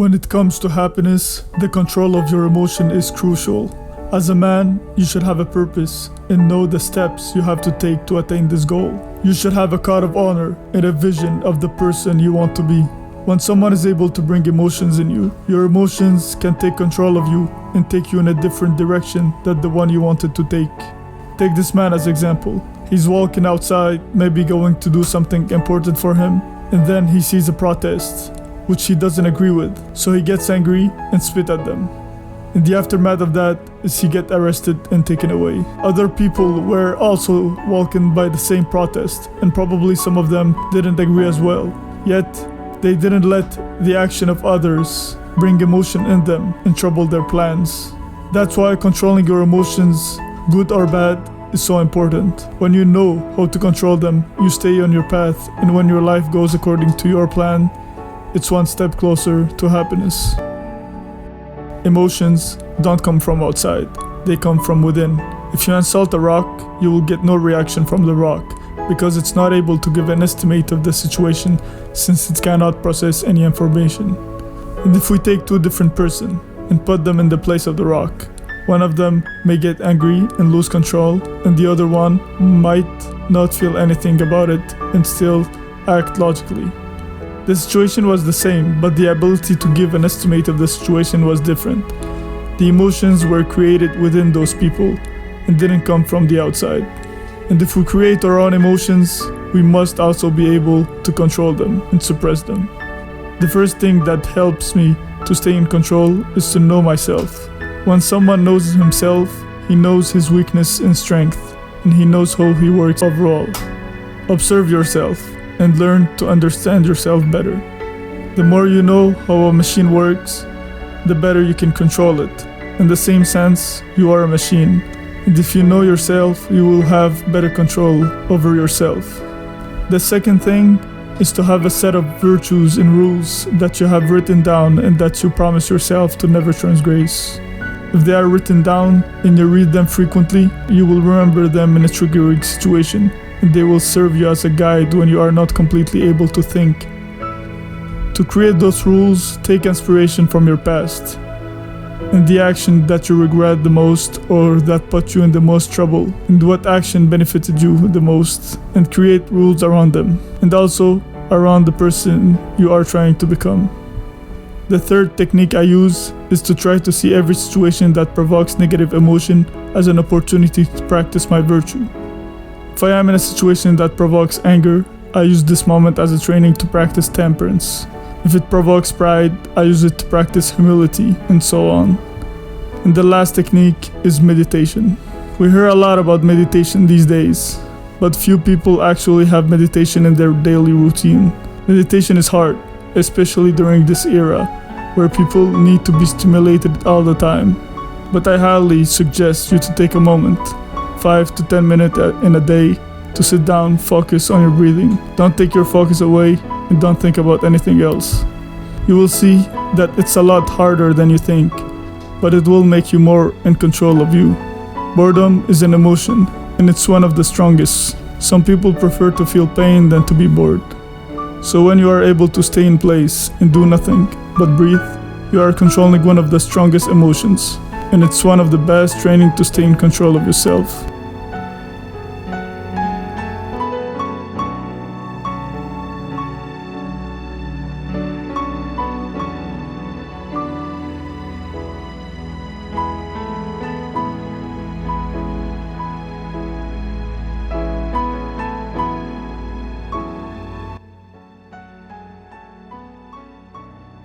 When it comes to happiness, the control of your emotion is crucial. As a man, you should have a purpose and know the steps you have to take to attain this goal. You should have a code of honor and a vision of the person you want to be. When someone is able to bring emotions in you, your emotions can take control of you and take you in a different direction than the one you wanted to take. Take this man as example. He's walking outside, maybe going to do something important for him, and then he sees a protest, which he doesn't agree with, so he gets angry and spit at them. In the aftermath of that is he get arrested and taken away. Other people were also walking by the same protest, and probably some of them didn't agree as well. Yet, they didn't let the action of others bring emotion in them and trouble their plans. That's why controlling your emotions, good or bad, is so important. When you know how to control them, you stay on your path, and when your life goes according to your plan, it's one step closer to happiness. Emotions don't come from outside, they come from within. If you insult a rock, you will get no reaction from the rock, because it's not able to give an estimate of the situation since it cannot process any information. And if we take two different persons and put them in the place of the rock, one of them may get angry and lose control, and the other one might not feel anything about it and still act logically. The situation was the same, but the ability to give an estimate of the situation was different. The emotions were created within those people and didn't come from the outside. And if we create our own emotions, we must also be able to control them and suppress them. The first thing that helps me to stay in control is to know myself. When someone knows himself, he knows his weakness and strength, and he knows how he works overall. Observe yourself and learn to understand yourself better. The more you know how a machine works, the better you can control it. In the same sense, you are a machine, and if you know yourself, you will have better control over yourself. The second thing is to have a set of virtues and rules that you have written down and that you promise yourself to never transgress. If they are written down and you read them frequently, you will remember them in a triggering situation, and they will serve you as a guide when you are not completely able to think. To create those rules, take inspiration from your past and the action that you regret the most or that put you in the most trouble, and what action benefited you the most, and create rules around them, and also around the person you are trying to become. The third technique I use is to try to see every situation that provokes negative emotion as an opportunity to practice my virtue. If I am in a situation that provokes anger, I use this moment as a training to practice temperance. If it provokes pride, I use it to practice humility, and so on. And the last technique is meditation. We hear a lot about meditation these days, but few people actually have meditation in their daily routine. Meditation is hard, especially during this era, where people need to be stimulated all the time. But I highly suggest you to take a moment, 5 to 10 minutes in a day, to sit down, focus on your breathing. Don't take your focus away and don't think about anything else. You will see that it's a lot harder than you think, but it will make you more in control of you. Boredom is an emotion, and it's one of the strongest. Some people prefer to feel pain than to be bored. So when you are able to stay in place and do nothing but breathe, you are controlling one of the strongest emotions, and it's one of the best training to stay in control of yourself.